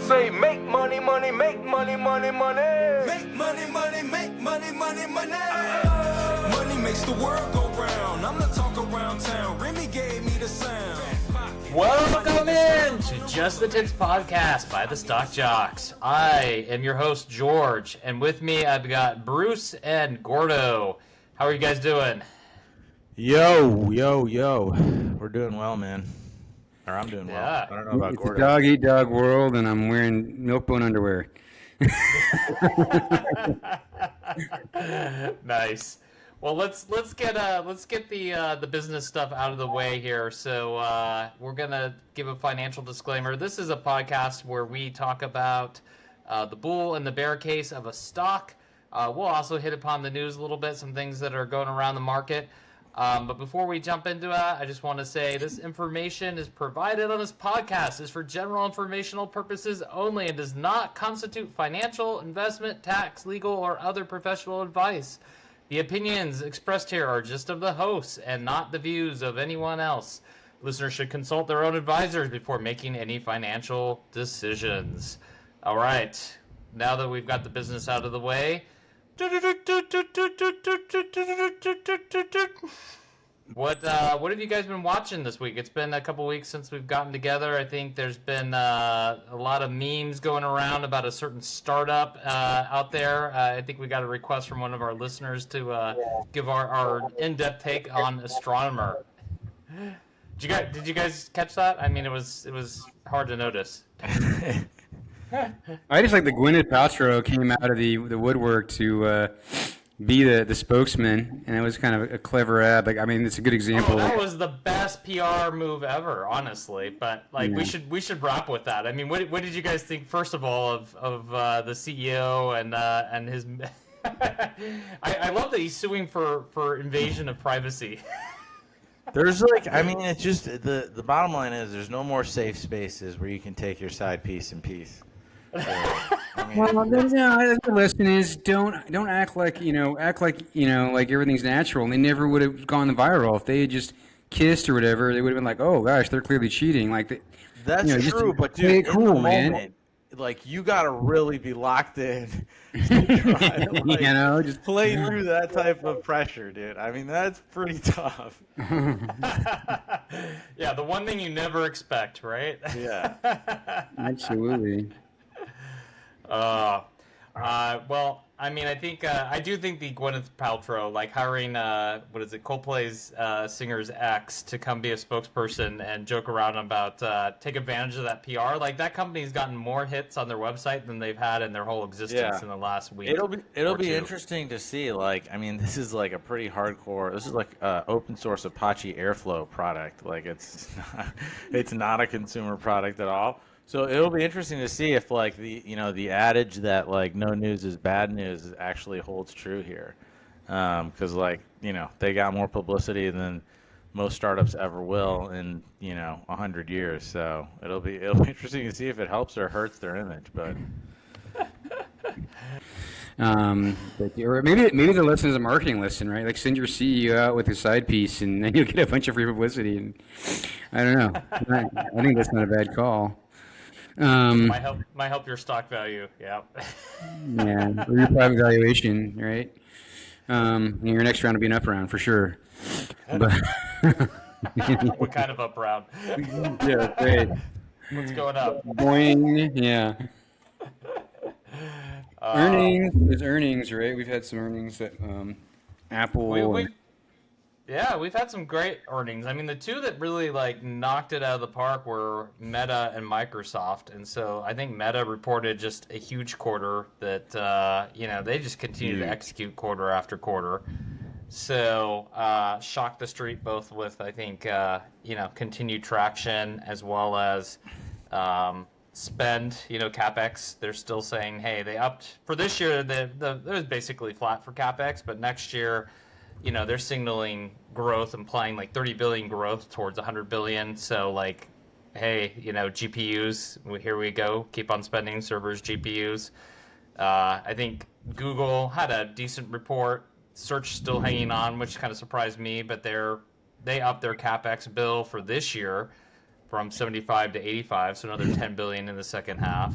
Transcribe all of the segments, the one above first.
say make money, money, make money, money, money. Make money, money, make money, money, money. Money makes the world go round. I'm the talk around town. Remy gave me the sound. Welcome in to Just the Tips podcast by the Stock Jocks. I am your host, George, and with me I've got Bruce and Gordo. How are you guys doing? Yo. We're doing well, man. Or I'm doing well. Yeah. I don't know about It's Gordo. a dog-eat-dog world, and I'm wearing milk-bone underwear. Nice. Well, let's get the business stuff out of the way here. So we're gonna give a financial disclaimer. This is a podcast where we talk about the bull and the bear case of a stock. We'll also hit upon the news a little bit, some things that are going around the market. But before we jump into that, I just want to say this information is provided on this podcast is for general informational purposes only and does not constitute financial, investment, tax, legal, or other professional advice. The opinions expressed here are just of the hosts and not the views of anyone else. Listeners should consult their own advisors before making any financial decisions. All right, now that we've got the business out of the way, what have you guys been watching this week? It's been a couple weeks since we've gotten together. I think there's been a lot of memes going around about a certain startup out there. I think we got a request from one of our listeners to give our in-depth take on Astronomer. Did you guys catch that? I mean, it was hard to notice. I just like the Gwyneth Paltrow came out of the woodwork to be the spokesman, and it was kind of a clever ad. Like, I mean, it's a good example. Oh, that was the best PR move ever, honestly. But like, Yeah. we should wrap with that. I mean, what did you guys think first of all of the CEO and his? I love that he's suing for invasion of privacy. There's it's just the bottom line is there's no more safe spaces where you can take your side piece in peace. So, Well, the lesson is don't act like like everything's natural. And they never would have gone viral if they had just kissed or whatever. They would have been like, oh gosh, they're clearly cheating. Like that's just true, but play dude, it cool, in the man. moment, like you gotta really be locked in to try to, just play through that type of pressure, dude. I mean, that's pretty tough. Yeah, the one thing you never expect, right? Yeah. Absolutely. Well, I mean, I do think the Gwyneth Paltrow, like hiring, Coldplay's singer's ex to come be a spokesperson and joke around about, take advantage of that PR. Like, that company's gotten more hits on their website than they've had in their whole existence in the last week. It'll be interesting to see. Like, I mean, this is like a pretty hardcore. This is like open source Apache Airflow product. Like, it's not a consumer product at all. So it'll be interesting to see if like the adage that like no news is bad news actually holds true here, because they got more publicity than most startups ever will in 100 years. So it'll be interesting to see if it helps or hurts their image. But or maybe the lesson is a marketing lesson, right? Like send your CEO out with a side piece, and then you'll get a bunch of free publicity. And I don't know. I think that's not a bad call. Might help your stock value. Yeah. Yeah, or your private valuation, right? Your next round will be an up round for sure. But What kind of up round? yeah, great. What's going up? Boing, yeah. Earnings. There's earnings, right? We've had some earnings that Apple. We've had some great earnings. I mean, the two that really like knocked it out of the park were Meta and Microsoft. And so I think Meta reported just a huge quarter that they just continue to execute quarter after quarter. So shocked the street both with I think continued traction as well as spend. CapEx. They're still saying, hey, they upped for this year. It was basically flat for CapEx, but next year. They're signaling growth, implying like 30 billion growth towards 100 billion. So like, hey, GPUs, here we go. Keep on spending servers, GPUs. I think Google had a decent report. Search still hanging on, which kind of surprised me, but they upped their CapEx bill for this year from 75 to 85, so another 10 billion in the second half.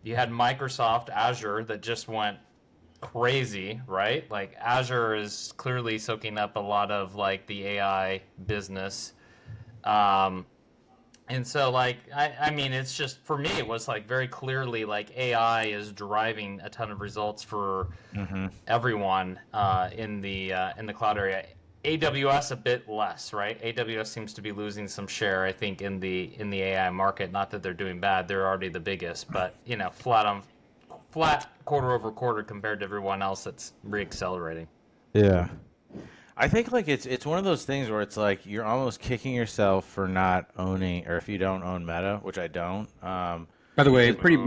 You had Microsoft Azure that just went crazy, right? Like Azure is clearly soaking up a lot of like the AI business. And so like I mean it's just for me it was like very clearly like AI is driving a ton of results for everyone in the cloud area. AWS a bit less, right? AWS seems to be losing some share, I think, in the AI market. Not that they're doing bad; they're already the biggest, but you know, flat quarter over quarter compared to everyone else that's reaccelerating. Yeah. I think like it's one of those things where it's like you're almost kicking yourself for not owning, or if you don't own Meta, which I don't. By the way, pretty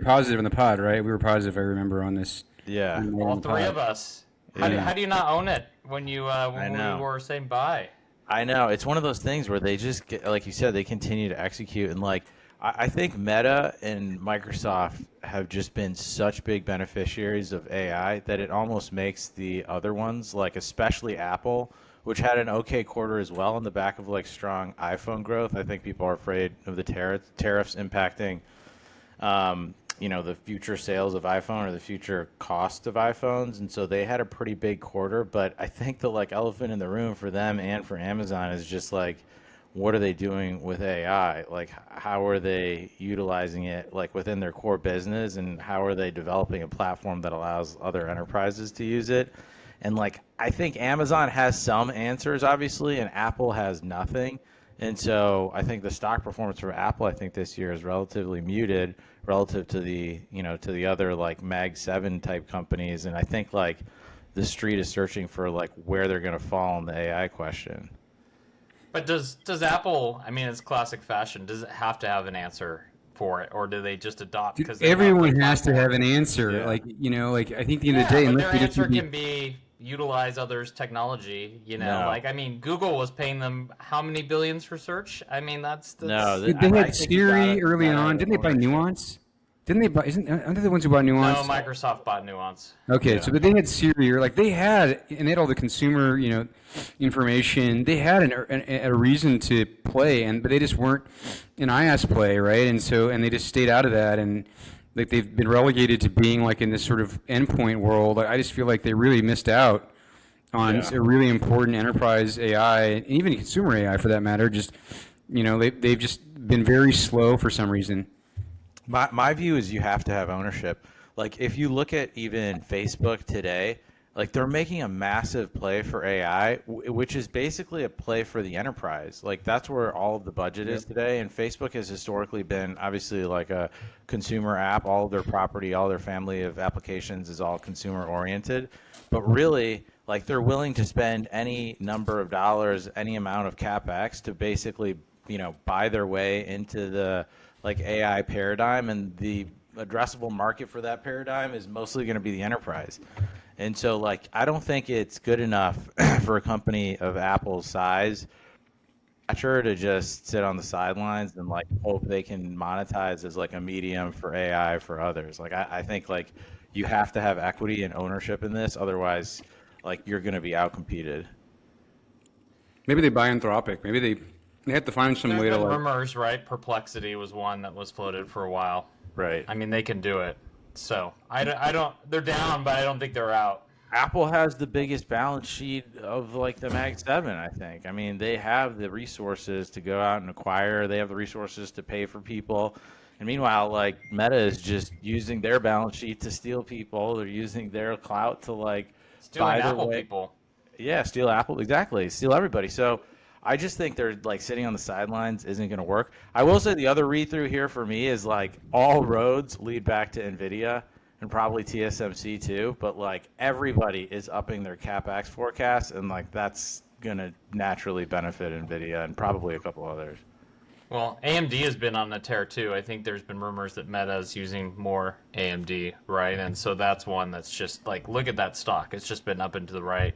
positive in the pod, right? We were positive, I remember, on this. Yeah. All three of us. How do you not own it when you when we were saying bye? I know. It's one of those things where they just get, like you said, they continue to execute. And like, I think Meta and Microsoft have just been such big beneficiaries of AI that it almost makes the other ones, like especially Apple, which had an okay quarter as well on the back of like strong iPhone growth. I think people are afraid of the tariffs impacting the future sales of iPhone or the future cost of iPhones. And so they had a pretty big quarter, but I think the like elephant in the room for them and for Amazon is just like, what are they doing with AI? Like, how are they utilizing it like within their core business, and how are they developing a platform that allows other enterprises to use it? And like, I think Amazon has some answers, obviously, and Apple has nothing. And so I think the stock performance for Apple, I think this year is relatively muted relative to the other like Mag 7 type companies. And I think like the street is searching for like where they're going to fall in the AI question. But does Apple, I mean, it's classic fashion, does it have to have an answer for it, or do they just adopt? Because everyone has to have an answer. Yeah. Like, like I think at the end of the day, but their answer can be utilize others' technology. No. Like I mean, Google was paying them how many billions for search? I mean, that's No, they had Siri early on. Didn't they buy Nuance? Didn't they buy? Aren't they the ones who bought Nuance? No, Microsoft bought Nuance. Okay, so they had Siri, or like they had all the consumer, information. They had a reason to play, but they just weren't an IaaS play, right? And they just stayed out of that, and like they've been relegated to being like in this sort of endpoint world. I just feel like they really missed out on a really important enterprise AI, and even consumer AI for that matter. Just they've just been very slow for some reason. My view is you have to have ownership. Like if you look at even Facebook today, like they're making a massive play for AI, which is basically a play for the enterprise. Like that's where all of the budget is today. And Facebook has historically been obviously like a consumer app. All of their property, all their family of applications is all consumer oriented. But really, like they're willing to spend any number of dollars, any amount of CapEx to basically, buy their way into the like AI paradigm, and the addressable market for that paradigm is mostly going to be the enterprise. And so like I don't think it's good enough for a company of Apple's size to just sit on the sidelines and like hope they can monetize as like a medium for AI for others. Like I think like you have to have equity and ownership in this, otherwise like you're going to be outcompeted. Maybe they buy Anthropic. Maybe they have to find some way to like. Rumors, right? Perplexity was one that was floated for a while. Right. I mean, they can do it. So I don't. They're down, but I don't think they're out. Apple has the biggest balance sheet of like the Mag 7, I think. I mean, they have the resources to go out and acquire. They have the resources to pay for people. And meanwhile, like Meta is just using their balance sheet to steal people. They're using their clout to like stealing buy Apple their way. People. Yeah, steal Apple. Exactly. Steal everybody. So I just think they're like sitting on the sidelines isn't going to work. I will say the other read through here for me is like all roads lead back to NVIDIA and probably TSMC too. But like everybody is upping their CapEx forecast, and like that's going to naturally benefit NVIDIA and probably a couple others. Well, AMD has been on a tear too. I think there's been rumors that Meta is using more AMD, right? And so that's one that's just like, look at that stock. It's just been up and to the right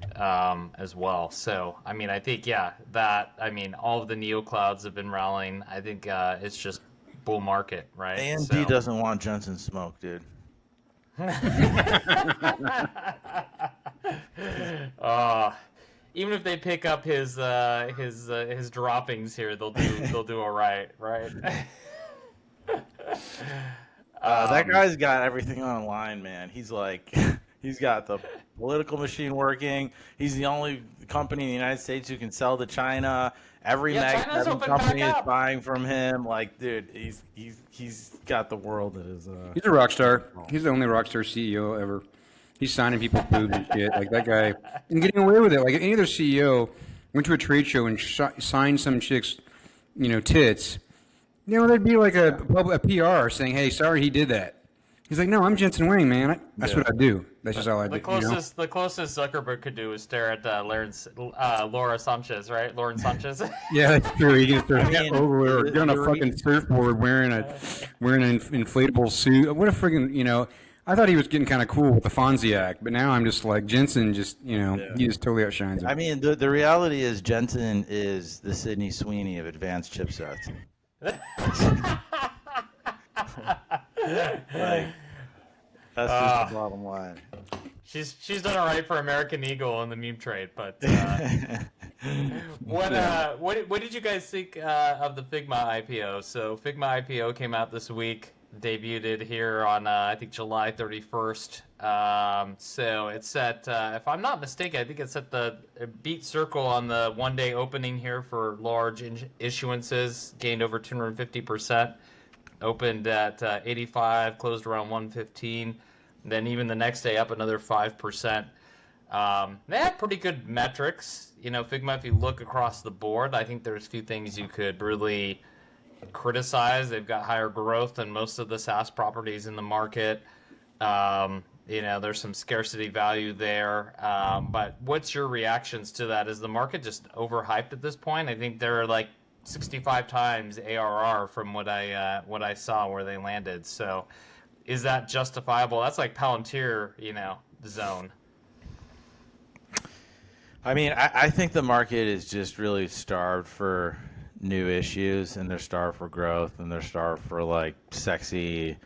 as well. So, I mean, I think, all of the neo clouds have been rallying. I think it's just bull market, right? AMD doesn't want Jensen smoke, dude. Even if they pick up his droppings here, they'll do all right, right? That guy's got everything online, man. He's like, he's got the political machine working. He's the only company in the United States who can sell to China. Every China's Mag 7 open company back is up. buying from him. Like, dude, he's got the world at his. He's a rock star. He's the only rock star CEO ever. He's signing people's boobs and shit. Like that guy, and getting away with it. Like any other CEO went to a trade show and signed some chick's, tits. There'd be like a PR saying, "Hey, sorry he did that." He's like, "No, I'm Jensen Huang, man. That's what I do. That's just all I do." The closest Zuckerberg could do is stare at Laura Sanchez, right? Lauren Sanchez. Yeah, that's true. You can start over or the- get on a the fucking surfboard wearing an inflatable suit. What a friggin', I thought he was getting kind of cool with the Fonzie act, but now I'm just like Jensen. He just totally outshines him. I mean, the reality is Jensen is the Sidney Sweeny of advanced chipsets. Like, that's just the bottom line. She's done all right for American Eagle in the meme trade, but what did you guys think of the Figma IPO? So Figma IPO came out this week, debuted it here on I think July 31st. So it's at if I'm not mistaken, I think it's at the beat circle on the one-day opening here for large issuances, gained over 250%. Opened at 85, closed around 115. Then even the next day up another 5%. They have pretty good metrics. Figma, if you look across the board, I think there's a few things you could really criticize. They've got higher growth than most of the SaaS properties in the market. There's some scarcity value there. But what's your reactions to that? Is the market just overhyped at this point? I think they're like 65 times ARR from what I saw where they landed. So is that justifiable? That's like Palantir, zone. I mean, I think the market is just really starved for new issues, and they're starved for growth, and they're starved for like sexy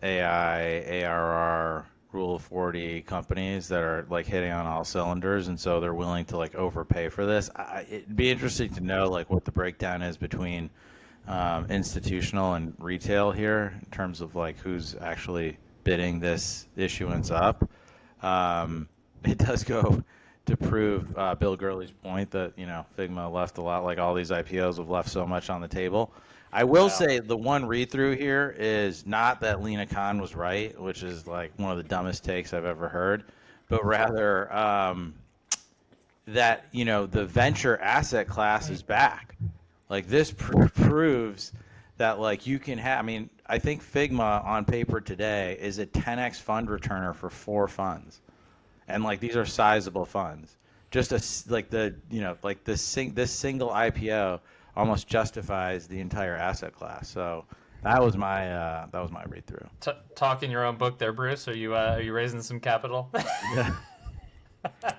AI, ARR, Rule of 40 companies that are like hitting on all cylinders, and so they're willing to like overpay for this. It'd be interesting to know like what the breakdown is between institutional and retail here in terms of like who's actually bidding this issuance up. It does go to prove Bill Gurley's point that Figma left a lot, like all these IPOs have left so much on the table. I will say the one read through here is not that Lena Khan was right, which is like one of the dumbest takes I've ever heard, but rather that the venture asset class is back. Like this proves that like you can have. I mean, I think Figma on paper today is a 10x fund returner for 4 funds, and like these are sizable funds. Just this single IPO almost justifies the entire asset class. So that was my read through. Talking your own book there, Bruce. Are you raising some capital?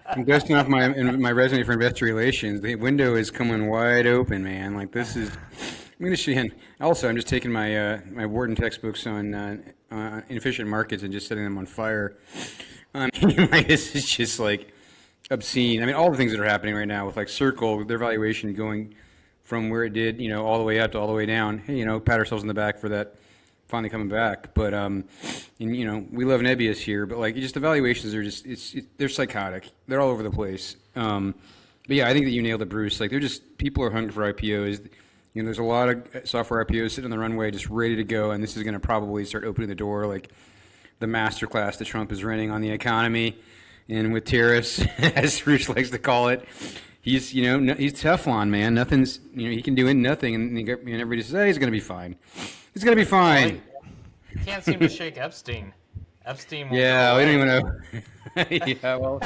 I'm dusting off my resume for investor relations. The window is coming wide open, man. Like this is. I'm gonna show you. Also, I'm just taking my my Wharton textbooks on inefficient markets and just setting them on fire. This is just like obscene. I mean, all the things that are happening right now with like Circle, their valuation going from where it did, all the way up to all the way down. Hey, pat ourselves on the back for that finally coming back. But and we love Nebius here, but like just the valuations are just they're psychotic. They're all over the place. But yeah, I think that you nailed it, Bruce. Like they're just people are hungry for IPOs. There's a lot of software IPOs sitting on the runway just ready to go, and this is going to probably start opening the door like the masterclass that Trump is running on the economy and with tariffs, as Bruce likes to call it. He's he's Teflon, man. Nothing's he can do nothing, and everybody says, hey, he's going to be fine. He's going to be fine. He can't seem to shake Epstein. Epstein. Yeah, we don't even know. Yeah, well,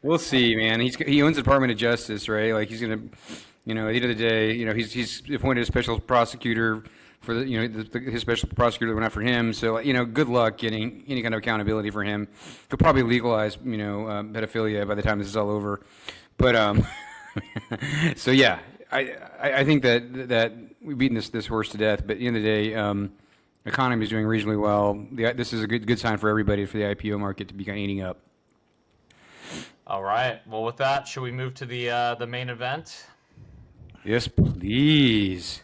we'll see, man. He owns the Department of Justice, right? Like he's going to, at the end of the day, he's appointed a special prosecutor for his special prosecutor went out for him. So good luck getting any kind of accountability for him. He'll probably legalize pedophilia by the time this is all over. But so yeah, I think that we've beaten this horse to death. But at the end of the day, economy is doing reasonably well. This is a good sign for everybody for the IPO market to be kind of eating up. All right. Well, with that, should we move to the main event? Yes, please.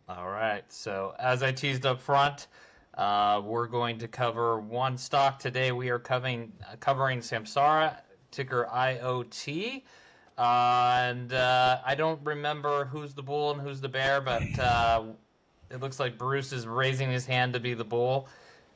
All right. So as I teased up front, We're going to cover one stock today. We are covering Samsara, ticker IOT. And I don't remember who's the bull and who's the bear, but it looks like Bruce is raising his hand to be the bull.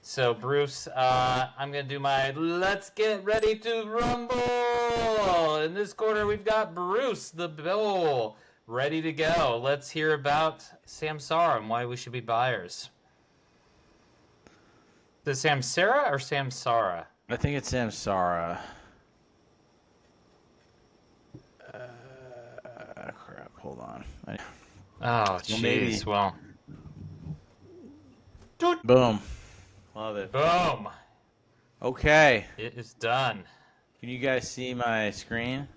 So, Bruce, I'm going to do my let's get ready to rumble. In this quarter, we've got Bruce, the bull, ready to go. Let's hear about Samsara and why we should be buyers. Is it Samsara or Samsara? I think it's Samsara. Crap, hold on. Oh, jeez. Well, boom. Love it. boom. Okay. It is done. Can you guys see my screen?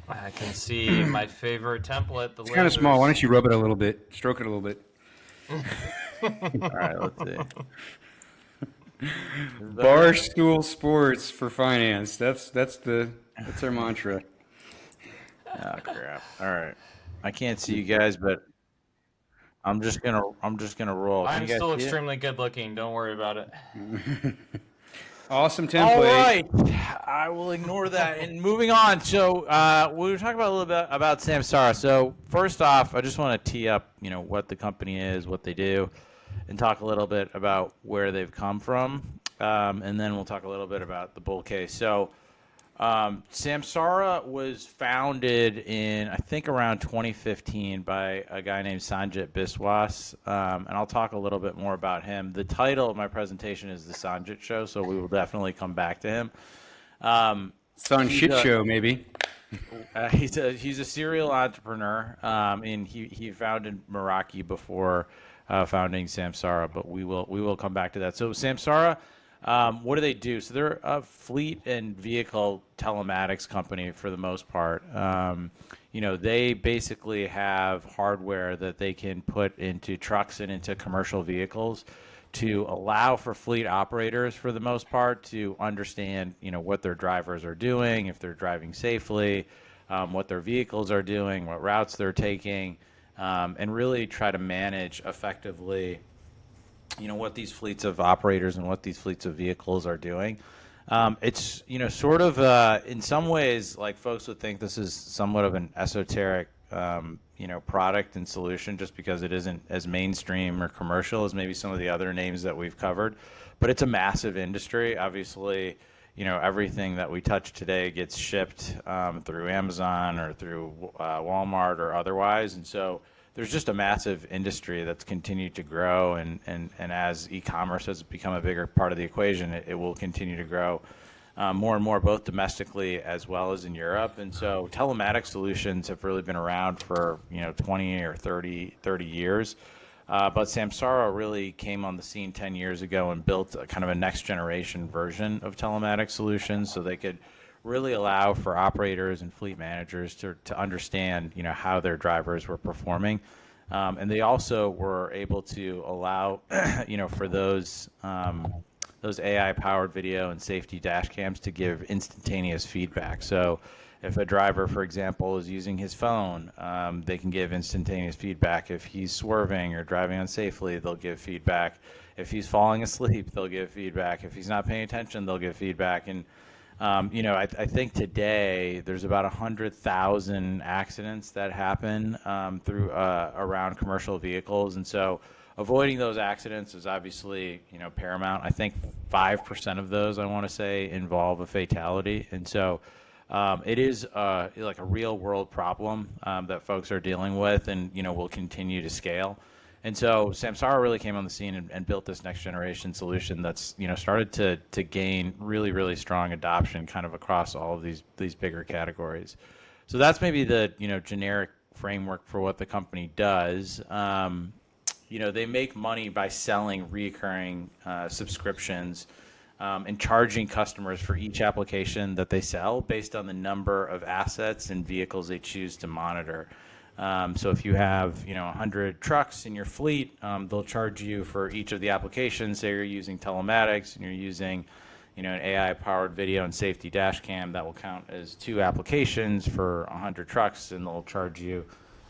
I can see my favorite template. It's kind of small. Why don't you rub it a little bit? Stroke it a little bit. All right, let's see. Barstool Sports for finance. That's our mantra. Oh crap! All right, I can't see you guys, but I'm just gonna roll. Can I'm you guys still see it? extremely good looking. Don't worry about it. Awesome template. All right, I will ignore that. And moving on. So we were talking about a little bit about Samsara. So first off, I just want to tee up, what the company is, what they do, and talk a little bit about where they've come from, and then we'll talk a little bit about the bull case. So Samsara was founded in, I think, around 2015 by a guy named Sanjit Biswas, and I'll talk a little bit more about him. The title of my presentation is The Sanjit Show, so we will definitely come back to him. Sun shit show, maybe. He's a serial entrepreneur, and he founded Meraki before founding Samsara, but we will come back to that. So Samsara, what do they do? So they're a fleet and vehicle telematics company for the most part. They basically have hardware that they can put into trucks and into commercial vehicles to allow for fleet operators, for the most part, to understand, what their drivers are doing, if they're driving safely, what their vehicles are doing, what routes they're taking, and really try to manage effectively what these fleets of operators and what these fleets of vehicles are doing. It's, sort of, in some ways, like folks would think this is somewhat of an esoteric, product and solution just because it isn't as mainstream or commercial as maybe some of the other names that we've covered. But it's a massive industry. Obviously, everything that we touch today gets shipped through Amazon or through Walmart or otherwise. And so there's just a massive industry that's continued to grow, and as e-commerce has become a bigger part of the equation, it will continue to grow more and more, both domestically as well as in Europe. And so telematics solutions have really been around for 20 or 30 years. But Samsara really came on the scene 10 years ago and built a kind of a next generation version of telematics solutions, so they could really allow for operators and fleet managers to understand, how their drivers were performing. And they also were able to allow, for those AI-powered video and safety dash cams to give instantaneous feedback. So if a driver, for example, is using his phone, they can give instantaneous feedback. If he's swerving or driving unsafely, they'll give feedback. If he's falling asleep, they'll give feedback. If he's not paying attention, they'll give feedback. And I think today there's about 100,000 accidents that happen through around commercial vehicles, and so avoiding those accidents is obviously paramount. I think 5% of those, I want to say, involve a fatality, and so it is like a real world problem that folks are dealing with, and will continue to scale. And so Samsara really came on the scene and built this next generation solution that's started to gain really, really strong adoption kind of across all of these bigger categories. So that's maybe the generic framework for what the company does. They make money by selling recurring subscriptions and charging customers for each application that they sell based on the number of assets and vehicles they choose to monitor. So if you have 100 trucks in your fleet, they'll charge you for each of the applications. Say you're using telematics and you're using an AI-powered video and safety dash cam, that will count as 2 applications for 100 trucks, and they'll charge you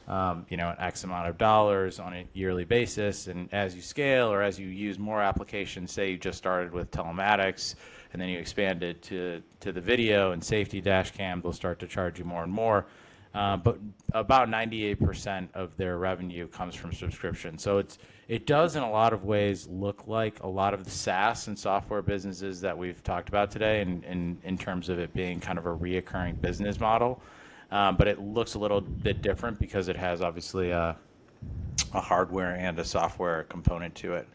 an X amount of dollars on a yearly basis. And as you scale or as you use more applications, say you just started with telematics and then you expanded to the video and safety dash cam, they'll start to charge you more and more. But about 98% of their revenue comes from subscription. So it does in a lot of ways look like a lot of the SaaS and software businesses that we've talked about today in terms of it being kind of a reoccurring business model. But it looks a little bit different because it has obviously a hardware and a software component to it.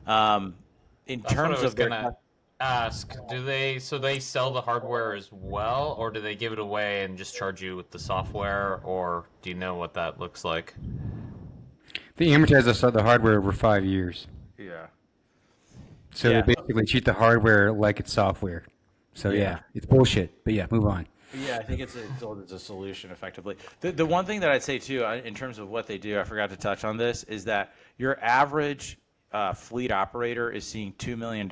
In That's terms what I was of their gonna ask. They sell the hardware as well, or do they give it away and just charge you with the software, or do you know what that looks like? They amortize the hardware over 5 years. yeah. So Yeah. they basically treat the hardware like it's software. So yeah, it's bullshit. But yeah, move on. Yeah, I think it's sold as a solution effectively. The one thing that I'd say too, in terms of what they do, I forgot to touch on this, is that your average fleet operator is seeing $2 million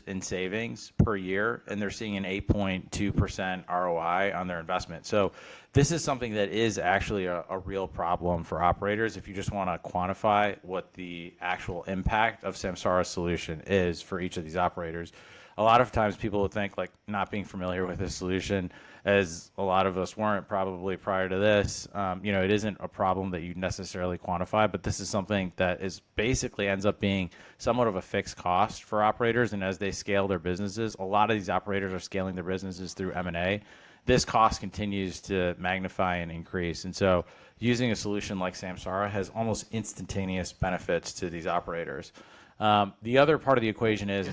in savings per year, and they're seeing an 8.2% ROI on their investment. So this is something that is actually a real problem for operators. If you just want to quantify what the actual impact of Samsara's solution is for each of these operators, a lot of times people would think, like, not being familiar with this solution, as a lot of us weren't probably prior to this, it isn't a problem that you necessarily quantify, but this is something that is basically ends up being somewhat of a fixed cost for operators. And as they scale their businesses, a lot of these operators are scaling their businesses through M&A. This cost continues to magnify and increase. And so using a solution like Samsara has almost instantaneous benefits to these operators. The other part of the equation is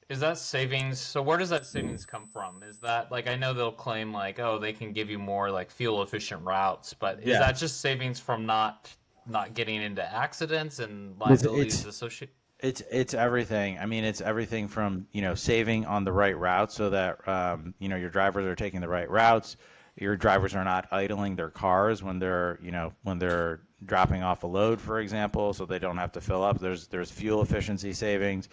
Is that savings? So where does that savings come from? Is that, like, I know they'll claim like, oh, they can give you more like fuel efficient routes, but is that just savings from not getting into accidents and liabilities associated? It's everything. I mean, it's everything from, saving on the right route so that, your drivers are taking the right routes. Your drivers are not idling their cars when they're dropping off a load, for example, so they don't have to fill up. There's fuel efficiency savings.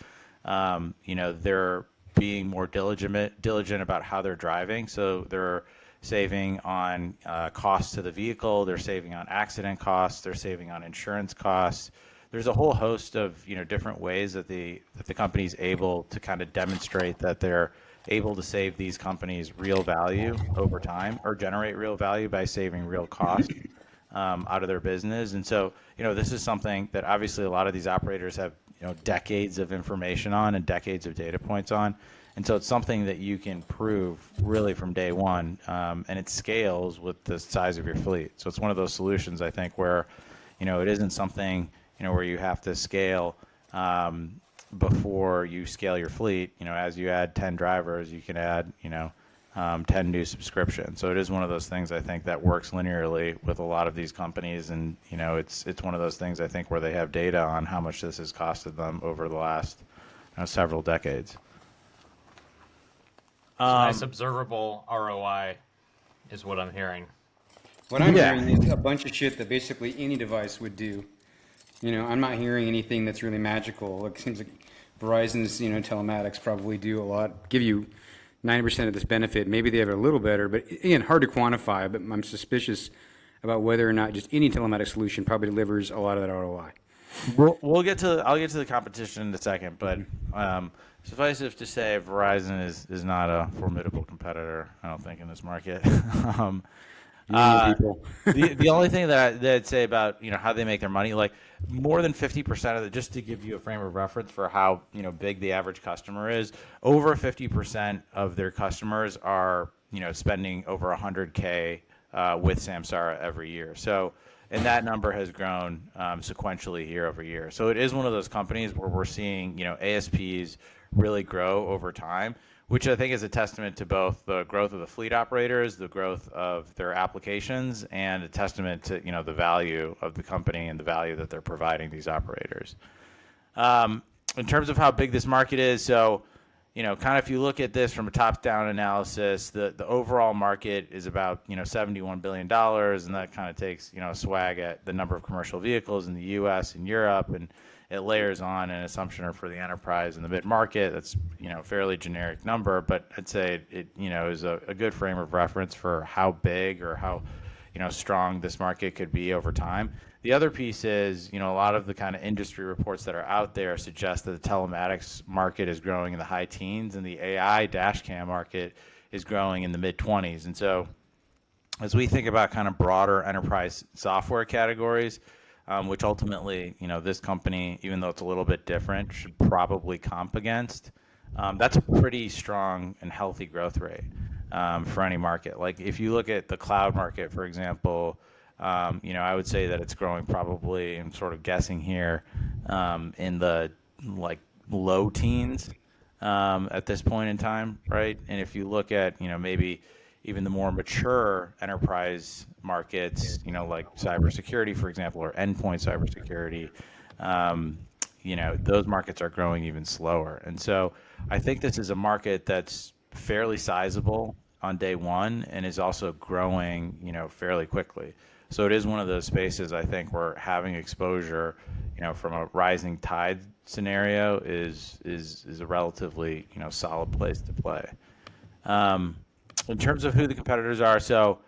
They're being more diligent about how they're driving. So they're saving on costs to the vehicle. They're saving on accident costs. They're saving on insurance costs. There's a whole host of, different ways that the company's able to kind of demonstrate that they're able to save these companies real value over time, or generate real value by saving real cost out of their business. And so, this is something that obviously a lot of these operators have, decades of information on and decades of data points on. And so it's something that you can prove really from day one, and it scales with the size of your fleet. So it's one of those solutions, I think, where, it isn't something, where you have to scale before you scale your fleet. As you add 10 drivers, you can add, 10 new subscriptions. So it is one of those things, I think, that works linearly with a lot of these companies. And, it's one of those things, I think, where they have data on how much this has costed them over the last several decades. Nice observable ROI is what I'm hearing. What I'm hearing is a bunch of shit that basically any device would do. I'm not hearing anything that's really magical. Like, it seems like Verizon's, telematics probably do a lot, give you 90% of this benefit. Maybe they have it a little better, but again, hard to quantify. But I'm suspicious about whether or not just any telematics solution probably delivers a lot of that ROI. I'll get to the competition in a second, but suffice it to say, Verizon is not a formidable competitor, I don't think, in this market. The only thing that I'd say about how they make their money, like, more than 50% of it, just to give you a frame of reference for how big the average customer is, over 50% of their customers are spending over $100K with Samsara every year. So, and that number has grown sequentially year over year. So it is one of those companies where we're seeing ASPs really grow over time, which I think is a testament to both the growth of the fleet operators, the growth of their applications, and a testament to the value of the company and the value that they're providing these operators. In terms of how big this market is, so kind of if you look at this from a top-down analysis, the overall market is about $71 billion, and that kind of takes a swag at the number of commercial vehicles in the U.S. and Europe, and it layers on an assumption for the enterprise and the mid-market. That's a fairly generic number, but I'd say it is a good frame of reference for how big or how strong this market could be over time. The other piece is, a lot of the kind of industry reports that are out there suggest that the telematics market is growing in the high teens and the AI dash cam market is growing in the mid 20s. And so as we think about kind of broader enterprise software categories, which ultimately, this company, even though it's a little bit different, should probably comp against, that's a pretty strong and healthy growth rate for any market. Like if you look at the cloud market, for example, I would say that it's growing probably, I'm sort of guessing here, in the like low teens at this point in time, right? And if you look at, maybe even the more mature enterprise markets, like cybersecurity, for example, or endpoint cybersecurity, those markets are growing even slower. And so I think this is a market that's fairly sizable on day one and is also growing, fairly quickly. So it is one of those spaces I think where having exposure, from a rising tide scenario is a relatively, solid place to play. In terms of who the competitors are, so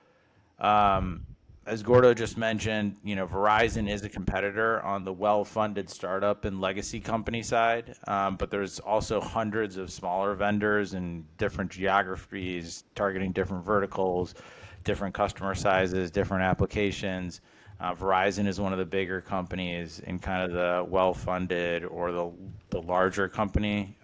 as Gordo just mentioned, Verizon is a competitor on the well-funded startup and legacy company side, but there's also hundreds of smaller vendors in different geographies targeting different verticals, different customer sizes, different applications. Verizon is one of the bigger companies in kind of the well-funded or the larger company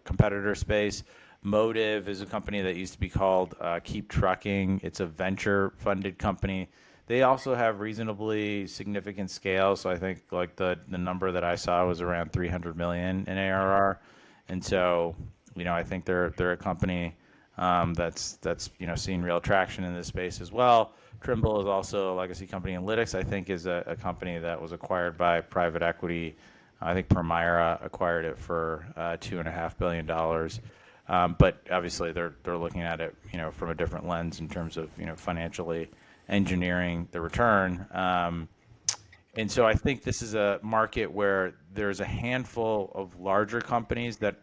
competitor space. Motive is a company that used to be called Keep Trucking. It's a venture-funded company. They also have reasonably significant scale. So I think like the number that I saw was around 300 million in ARR. And so, I think they're a company that's seeing real traction in this space as well. Trimble is also a legacy company. Analytics, I think, is a company that was acquired by private equity. I think Permira acquired it for $2.5 billion. But obviously they're looking at it, from a different lens in terms of, financially engineering the return. And so I think this is a market where there's a handful of larger companies that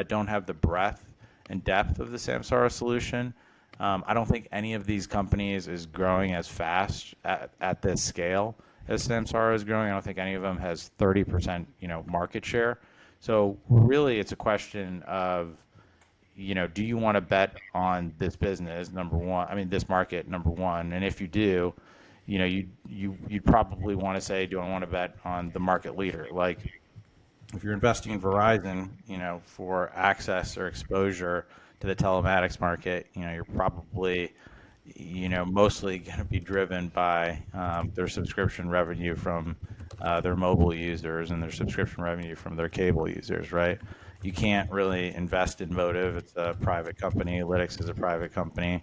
don't have the breadth and depth of the Samsara solution. I don't think any of these companies is growing as fast at this scale as Samsara is growing. I don't think any of them has 30%, market share. So really it's a question of, do you want to bet on this business, number one, this market, number one? And if you do, you'd probably want to say, do I want to bet on the market leader? Like if you're investing in Verizon, for access or exposure to the telematics market, you're probably, mostly going to be driven by their subscription revenue from their mobile users and their subscription revenue from their cable users, right? You can't really invest in Motive. It's a private company. Analytics is a private company.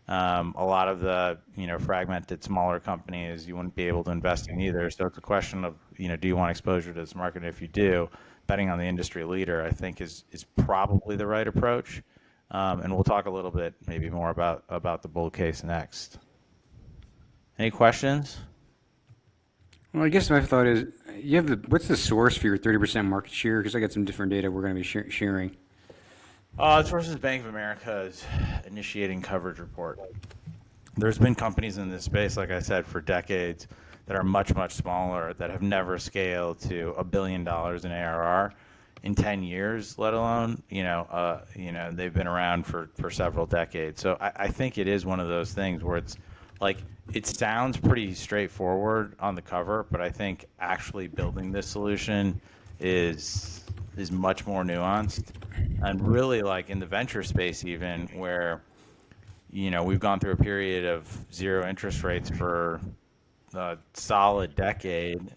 A lot of the, fragmented smaller companies you wouldn't be able to invest in either. So it's a question of, do you want exposure to this market? And if you do, betting on the industry leader, I think is probably the right approach. And we'll talk a little bit maybe more about the bull case next. Any questions? Well, I guess my thought is, what's the source for your 30% market share? Because I got some different data we're going to be sharing. The source is Bank of America's initiating coverage report. There's been companies in this space, like I said, for decades that are much, much smaller, that have never scaled to $1 billion in ARR in 10 years, let alone, they've been around for several decades. So I think it is one of those things where it's like, it sounds pretty straightforward on the cover, but I think actually building this solution is much more nuanced. And really, like in the venture space even, where, we've gone through a period of zero interest rates for a solid decade,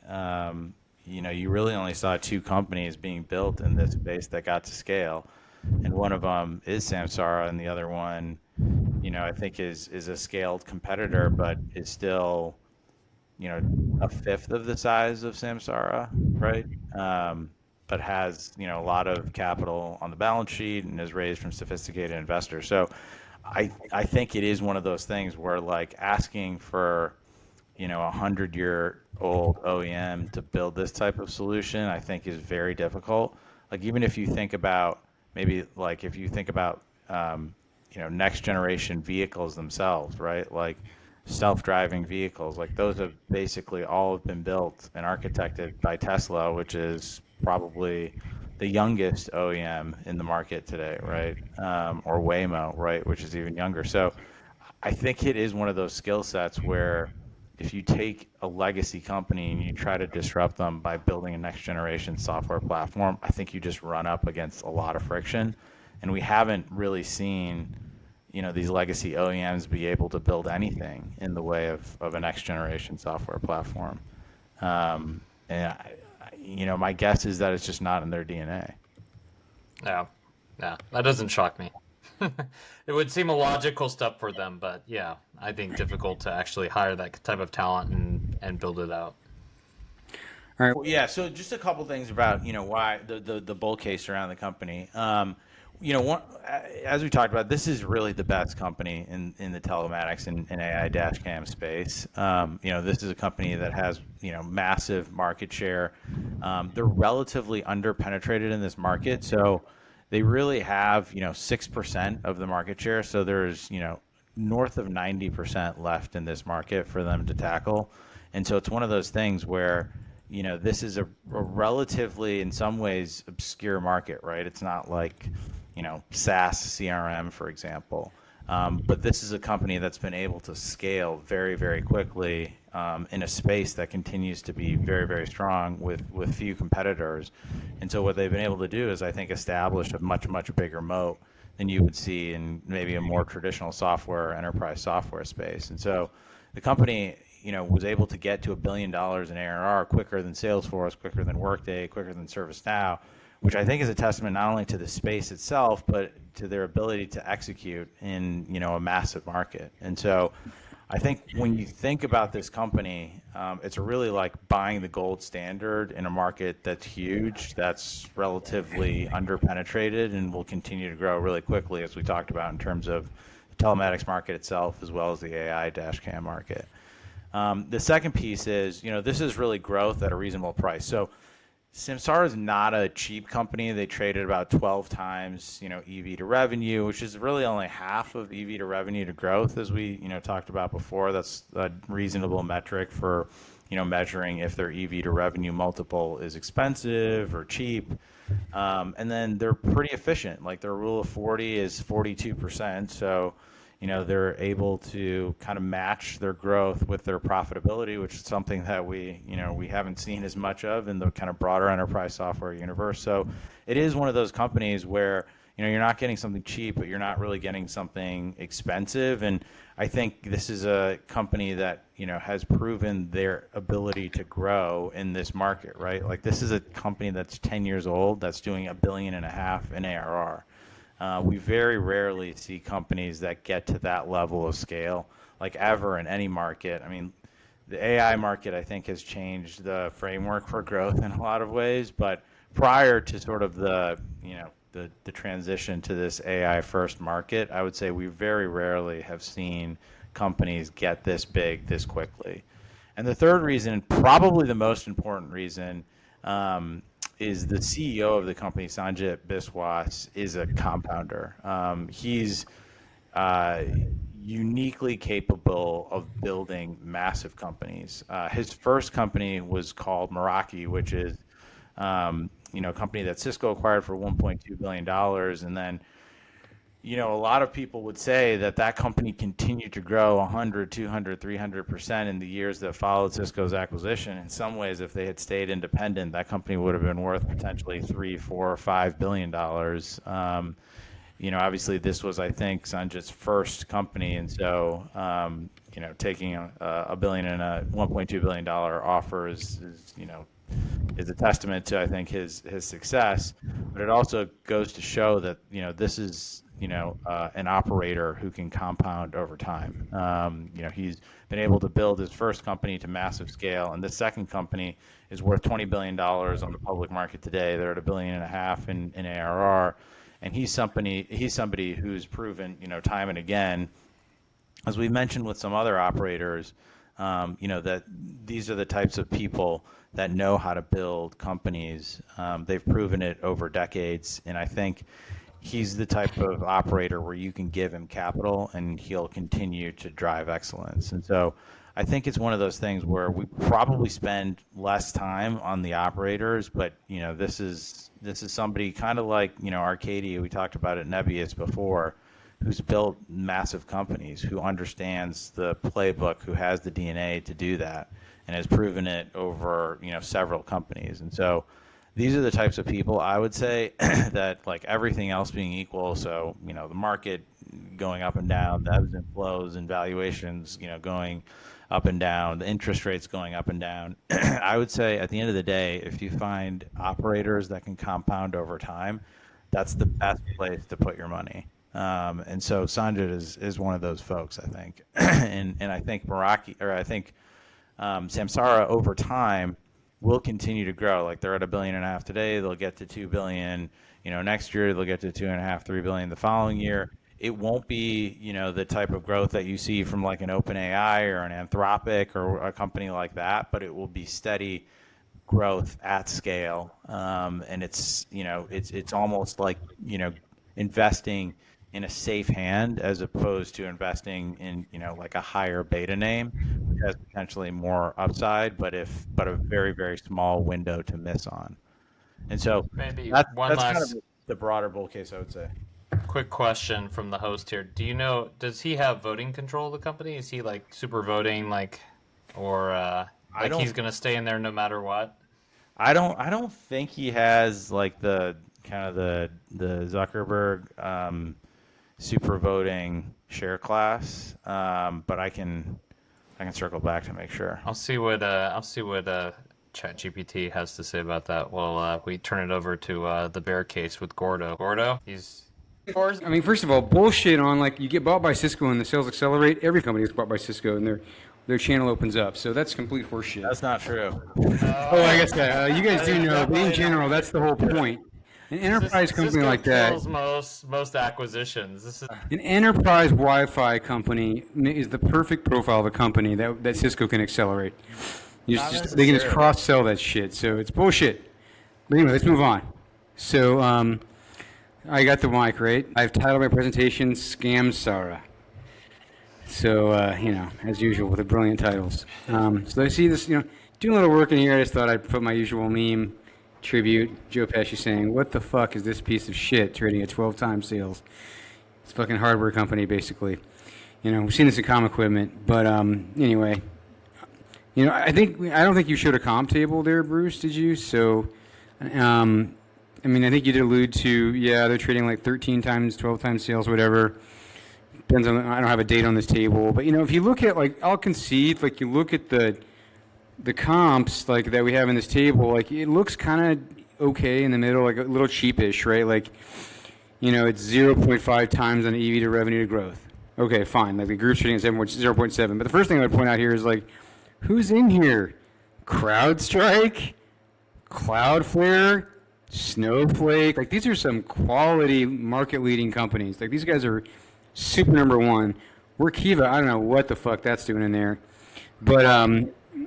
you really only saw two companies being built in this space that got to scale. And one of them is Samsara, and the other one, I think is a scaled competitor, but is still, a fifth of the size of Samsara, right? But has, a lot of capital on the balance sheet and is raised from sophisticated investors. So I think it is one of those things where like asking for, a 100-year-old OEM to build this type of solution, I think is very difficult. Like even if you think about next generation vehicles themselves, right? Like self-driving vehicles. Like those have basically all been built and architected by Tesla, which is probably the youngest OEM in the market today, right? Or Waymo, right, which is even younger. So I think it is one of those skill sets where if you take a legacy company and you try to disrupt them by building a next generation software platform, I think you just run up against a lot of friction. And we haven't really seen, these legacy OEMs be able to build anything in the way of a next generation software platform. And my guess is that it's just not in their DNA. Yeah, yeah, that doesn't shock me. It would seem a logical step for them, but yeah, I think difficult to actually hire that type of talent and build it out. All right. Well, yeah. So just a couple things about why the bull case around the company. As we talked about, this is really the best company in the telematics and AI dash cam space. This is a company that has massive market share. They're relatively underpenetrated in this market, so they really have 6% of the market share. So there's north of 90% left in this market for them to tackle, and so it's one of those things where this is a relatively, in some ways, obscure market, right? It's not like SaaS CRM, for example. But this is a company that's been able to scale very, very quickly in a space that continues to be very, very strong with few competitors. And so what they've been able to do is, I think, establish a much, much bigger moat than you would see in maybe a more traditional software, enterprise software space. And so the company, was able to get to $1 billion in ARR quicker than Salesforce, quicker than Workday, quicker than ServiceNow, which I think is a testament not only to the space itself, but to their ability to execute in a massive market. And so I think when you think about this company, it's really like buying the gold standard in a market that's huge, that's relatively underpenetrated, and will continue to grow really quickly, as we talked about in terms of the telematics market itself, as well as the AI dash cam market. The second piece is, this is really growth at a reasonable price. So Samsara is not a cheap company. They traded about 12 times, EV to revenue, which is really only half of EV to revenue to growth, as we, talked about before. That's a reasonable metric for, measuring if their EV to revenue multiple is expensive or cheap. And then they're pretty efficient. Like their rule of 40 is 42%. So, they're able to kind of match their growth with their profitability, which is something that we haven't seen as much of in the kind of broader enterprise software universe. So it is one of those companies where, you're not getting something cheap, but you're not really getting something expensive. And I think this is a company that, has proven their ability to grow in this market, right? Like this is a company that's 10 years old, that's doing $1.5 billion in ARR. We very rarely see companies that get to that level of scale, like ever in any market. I mean, the AI market, I think, has changed the framework for growth in a lot of ways. But prior to sort of the transition to this AI first market, I would say we very rarely have seen companies get this big this quickly. And the third reason, probably the most important reason, is the CEO of the company, Sanjit Biswas, is a compounder. He's uniquely capable of building massive companies. His first company was called Meraki, which is a company that Cisco acquired for $1.2 billion. And then, a lot of people would say that company continued to grow 100, 200, 300% in the years that followed Cisco's acquisition. In some ways, if they had stayed independent, that company would have been worth potentially $3, $4, $5 billion. Obviously this was, I think, Sanjit's first company. And so, taking a billion and a $1.2 billion offer is a testament to, I think, his success. But it also goes to show that, this is, an operator who can compound over time. He's been able to build his first company to massive scale, and this second company is worth $20 billion on the public market today. They're at $1.5 billion in ARR, and he's somebody who's proven, time and again, as we mentioned with some other operators, that these are the types of people that know how to build companies. They've proven it over decades, and I think he's the type of operator where you can give him capital and he'll continue to drive excellence. And so I think it's one of those things where we probably spend less time on the operators, but this is somebody kind of like Arcadia, we talked about at Nebius before, who's built massive companies, who understands the playbook, who has the DNA to do that, and has proven it over several companies. And so these are the types of people I would say that, like everything else being equal, so the market going up and down, the ebbs and flows and valuations going up and down, the interest rates going up and down. I would say at the end of the day, if you find operators that can compound over time, that's the best place to put your money. And so Sanjit is one of those folks, I think. and I think Samsara over time will continue to grow. Like they're at $1.5 billion today, they'll get to $2 billion. Next year they'll get to $2.5, $3 billion the following year. It won't be, the type of growth that you see from like an OpenAI or an Anthropic or a company like that, but it will be steady growth at scale. And it's almost like, investing in a safe hand as opposed to investing in, like a higher beta name, which has potentially more upside, but a very, very small window to miss on. And so Maybe that's one kind last of the broader bull case, I would say. quick question from the host here. Do you know, does he have voting control of the company? Is he like super voting, or he's going to stay in there no matter what? I don't think he has like the kind of the Zuckerberg super voting share class, but I can circle back to make sure. I'll see what ChatGPT has to say about that. Well, we turn it over to the bear case with Gordo. Gordo, I mean, first of all, bullshit on you get bought by Cisco and the sales accelerate. Every company gets bought by Cisco and their channel opens up. So that's complete horseshit. That's not true. I guess that you guys do know, but in general, that's the whole point. An enterprise company Cisco like that, kills most acquisitions. This is an enterprise Wi-Fi company is the perfect profile of a company that Cisco can accelerate. They can just cross-sell that shit. So it's bullshit. But anyway, let's move on. So I got the mic, right? I've titled my presentation Samsara. So, as usual with the brilliant titles. So I see this, doing a little work in here. I just thought I'd put my usual meme tribute. Joe Pesci saying, what the fuck is this piece of shit trading at 12 times sales? It's a fucking hardware company, basically. We've seen this in comm equipment. But anyway, I don't think you showed a comp table there, Bruce, did you? So, I think you did allude to, they're trading like 13 times, 12 times sales, whatever. Depends on, I don't have a date on this table. But, if you look at, I'll concede, you look at the comps, that we have in this table, it looks kind of okay in the middle, a little cheapish, right? It's 0.5 times on EV to revenue to growth. Okay, fine. The group's trading at 0.7. But the first thing I would point out here is, who's in here? CrowdStrike? Cloudflare? Snowflake, these are some quality market-leading companies. These guys are super number one. Workiva, I don't know what the fuck that's doing in there, but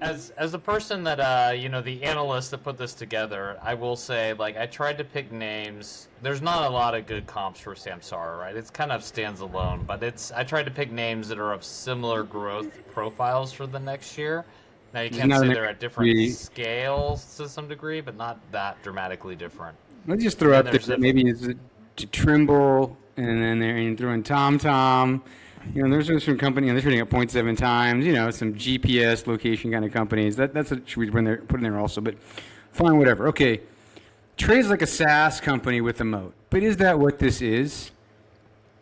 as a person that the analyst that put this together, I will say I tried to pick names. There's not a lot of good comps for Samsara, right? It's kind of stands alone, but I tried to pick names that are of similar growth profiles for the next year. Now, you can't say they're at different scales to some degree, but not that dramatically different. Let's just throw out there maybe it's to Trimble, and then they're throwing TomTom. There's some company, they're trading at 0.7 times, some GPS location kind of companies. That's what should we put in there also, but fine, whatever. Okay, trades like a SaaS company with a moat. But is that what this is?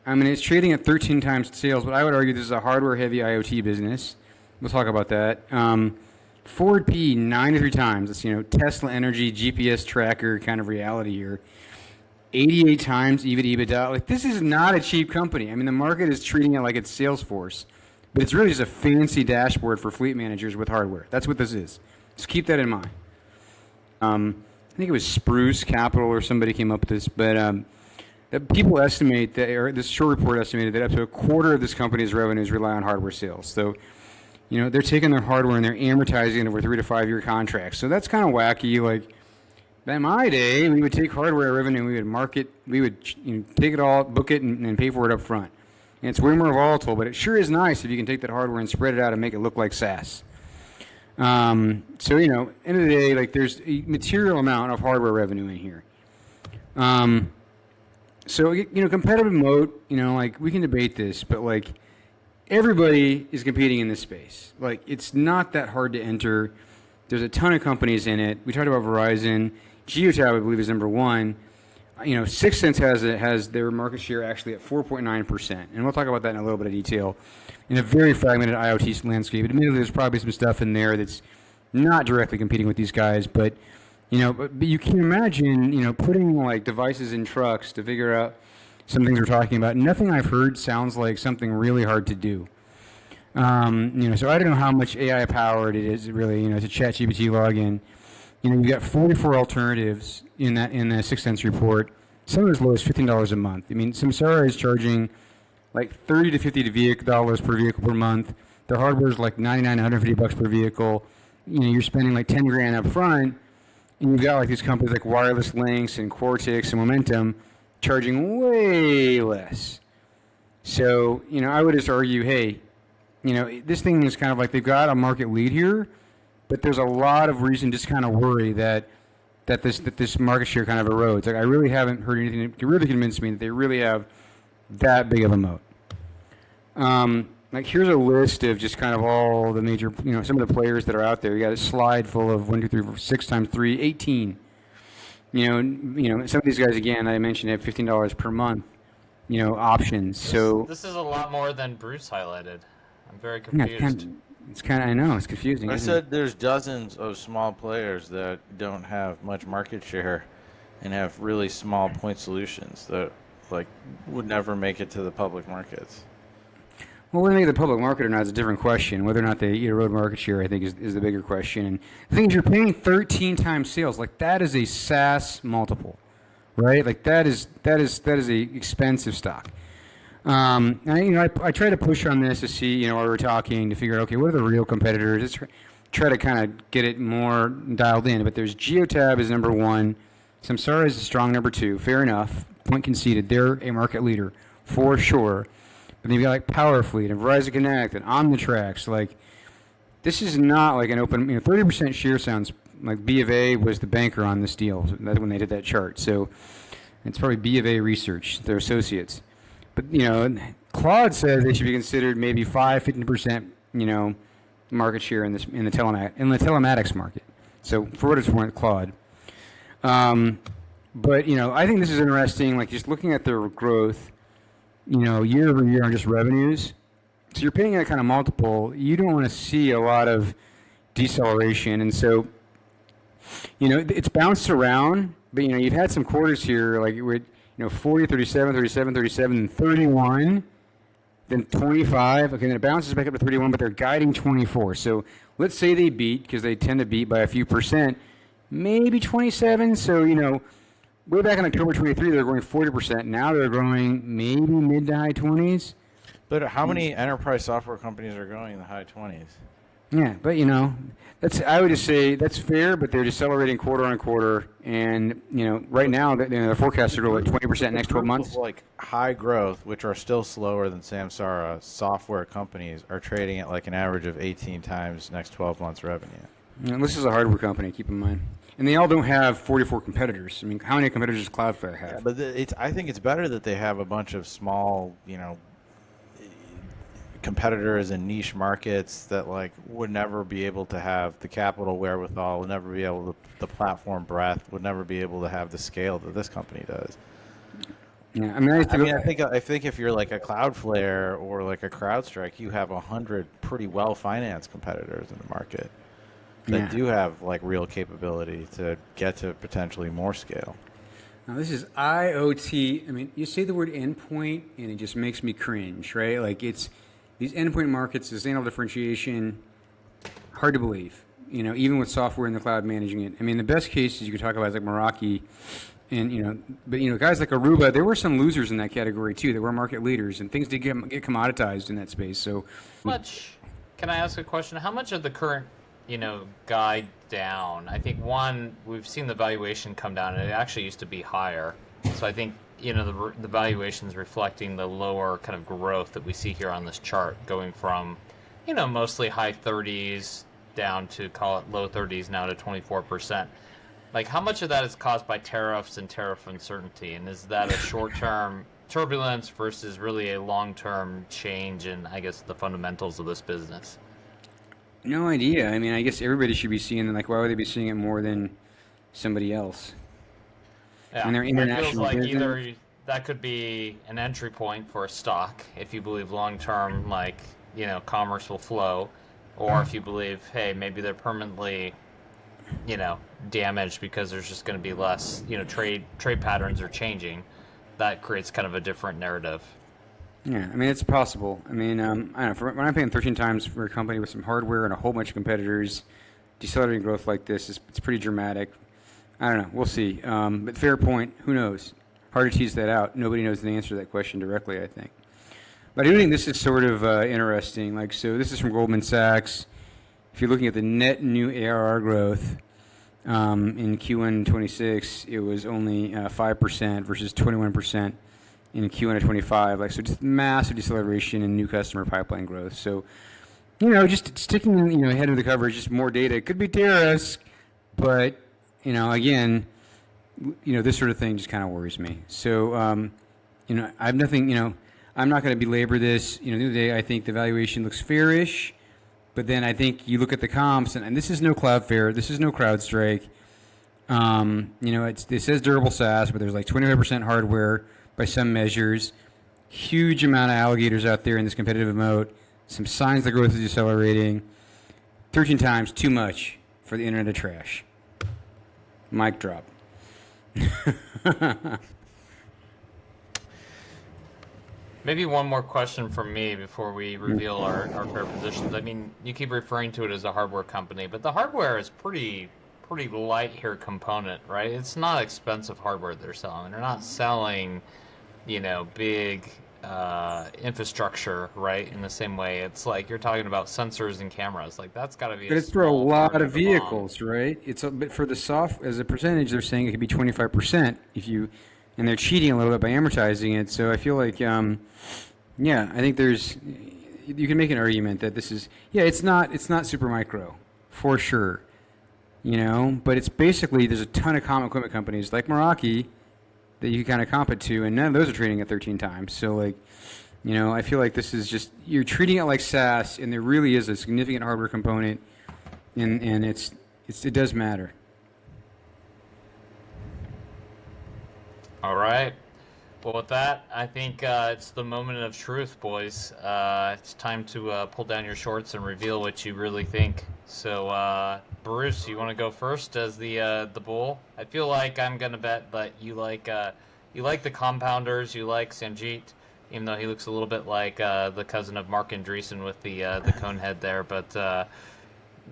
It's trading at 13 times sales, but I would argue this is a hardware-heavy IoT business. We'll talk about that. Forward P 93 times. That's Tesla Energy GPS tracker kind of reality here. 88 times EV to EBITDA. This is not a cheap company. The market is treating it like it's Salesforce, but it's really just a fancy dashboard for fleet managers with hardware. That's what this is. Just keep that in mind. I think it was Spruce Capital or somebody came up with this, but that people estimate that, or this short report estimated that up to a quarter of this company's revenues rely on hardware sales. So they're taking their hardware and they're amortizing it over 3 to 5 year contracts. So that's kind of wacky. In my day, we would take hardware revenue, we would market, we would take it all, book it, and pay for it up front. And it's way more volatile, but it sure is nice if you can take that hardware and spread it out and make it look like SaaS. So, end of the day, like there's a material amount of hardware revenue in here. So, competitive moat, like we can debate this, but like everybody is competing in this space. Like it's not that hard to enter. There's a ton of companies in it. We talked about Verizon. Geotab, I believe, is number one. Sixth Sense has their market share actually at 4.9%, and we'll talk about that in a little bit of detail. In a very fragmented IoT landscape, admittedly, there's probably some stuff in there that's not directly competing with these guys, but you can imagine, putting like devices in trucks to figure out some things we're talking about. Nothing I've heard sounds like something really hard to do. So I don't know how much AI powered it is really, to ChatGPT login. You've got 44 alternatives in the Sixth Sense report. Some as low as $15 a month. I mean, Samsara is charging like $30 to $50 per vehicle per month. Their hardware is like $99 to $150 per vehicle. You're spending like $10,000 up front, and you've got like these companies like Wireless Links and Cortex and Momentum charging way less. So, I would just argue, hey, this thing is kind of like they've got a market lead here, but there's a lot of reason to just kind of worry that this market share kind of erodes. Like I really haven't heard anything to really convince me that they really have that big of a moat. Like here's a list of just kind of all the major, some of the players that are out there. You got a slide full of 1, 2, 3, 4, 6 times 3, 18. Some of these guys again I mentioned have $15 per month, options. So this is a lot more than Bruce highlighted. I'm very confused. I know, it's confusing. I said there's dozens of small players that don't have much market share and have really small point solutions that would never make it to the public markets. Well, whether they make the public market or not is a different question. Whether or not they erode market share, I think, is the bigger question. And the thing is, you're paying 13 times sales. Like that is a SaaS multiple, right? Like that is a expensive stock. I try to push on this to see, while we're talking, to figure out, okay, what are the real competitors? Let's try to kind of get it more dialed in. But there's Geotab is number one. Samsara is a strong number two. Fair enough. Point conceded. They're a market leader for sure. But then you've got like PowerFleet and Verizon Connect and OmniTrax. Like, this is not like an open, 30% share sounds like B of A was the banker on this deal. That's when they did that chart. So it's probably B of A research, their associates. But, Claude says they should be considered maybe 15%, market share in the telematics market. So for what it's worth, Claude. But, I think this is interesting, like just looking at their growth, year over year on just revenues. So you're paying that kind of multiple. You don't want to see a lot of deceleration. And so, it's bounced around, but, you've had some quarters here, like with 40, 37, 37, 37, and 31, then 25. Okay, then it bounces back up to 31, but they're guiding 24. So let's say they beat, because they tend to beat by a few percent, maybe 27. So, way back in October 23, they were growing 40%. Now they're growing maybe mid to high 20s. But how many enterprise software companies are growing in the high 20s? Yeah, but I would just say that's fair, but they're decelerating quarter on quarter, and right now the forecast to grow at 20% next 12 months. Like high growth, which are still slower than Samsara, software companies are trading at like an average of 18 times next 12 months revenue. And this is a hardware company, keep in mind, and they all don't have 44 competitors. I mean, how many competitors does Cloudflare have? Yeah, but I think it's better that they have a bunch of small, competitors in niche markets that would never be able to have the capital wherewithal, would never be able to the platform breadth, would never be able to have the scale that this company does. Yeah, I think if you're like a Cloudflare or like a CrowdStrike, you have 100 pretty well financed competitors in the market that do have real capability to get to potentially more scale. Now this is IoT. I mean, you say the word endpoint and it just makes me cringe, right? Like it's these endpoint markets, sustainable differentiation, hard to believe. Even with software in the cloud managing it. I mean, the best cases you could talk about is like Meraki, and but guys like Aruba. There were some losers in that category too. That were market leaders, and things did get commoditized in that space. So, Can I ask a question? How much of the current guide down. I think one, we've seen the valuation come down, and it actually used to be higher. So I think the valuation is reflecting the lower kind of growth that we see here on this chart, going from mostly high 30s down to, call it, low 30s now to 24%. Like, how much of that is caused by tariffs and tariff uncertainty, and is that a short-term turbulence versus really a long-term change in, I guess, the fundamentals of this business? No idea. I mean, I guess everybody should be seeing it. Like, why would they be seeing it more than somebody else? Yeah, And they're it feels international like business. either that could be an entry point for a stock if you believe long-term, like, commerce will flow, or if you believe, hey, maybe they're permanently, damaged because there's just going to be less, trade patterns are changing. That creates kind of a different narrative. Yeah, I mean, it's possible. I mean, I don't know. When I'm paying 13 times for a company with some hardware and a whole bunch of competitors, decelerating growth like this it's pretty dramatic. I don't know. We'll see. But fair point. Who knows? Hard to tease that out. Nobody knows the answer to that question directly, I think. But I do think this is sort of interesting. Like, so this is from Goldman Sachs. If you're looking at the net new ARR growth in Q1 26, it was only 5% versus 21% in Q1 of 25. Like, so just massive deceleration in new customer pipeline growth. So, just sticking, ahead of the coverage, just more data. It could be tariffs, but, again, this sort of thing just kind of worries me. So, I have nothing, I'm not going to belabor this. At the end of the day, I think the valuation looks fairish, but then I think you look at the comps, and this is no Cloudflare, this is no CrowdStrike. It says durable SaaS, but there's like 25% hardware by some measures. Huge amount of alligators out there in this competitive mode. Some signs the growth is decelerating. 13 times too much for the internet of trash. Mic drop. Maybe one more question from me before we reveal our fair positions. I mean, you keep referring to it as a hardware company, but the hardware is pretty light here component, right? It's not expensive hardware they're selling. They're not selling, big infrastructure, right? In the same way, it's like you're talking about sensors and cameras. Like, that's got to be. But it's for a lot of vehicles, right? It's but for the as a percentage, they're saying it could be 25% and they're cheating a little bit by amortizing it. So I feel like, I think you can make an argument that this is, it's not super micro, for sure, but it's basically, there's a ton of common equipment companies like Meraki that you kind of comp it to, and none of those are trading at 13 times. So like, I feel like this is just, you're treating it like SaaS, and there really is a significant hardware component, and it does matter. All right. Well, with that, I think it's the moment of truth, boys. It's time to pull down your shorts and reveal what you really think. So, Bruce, you want to go first as the bull? I feel like I'm gonna bet that you like the compounders. You like Sanjeet, even though he looks a little bit like the cousin of Mark Andreessen with the cone head there. But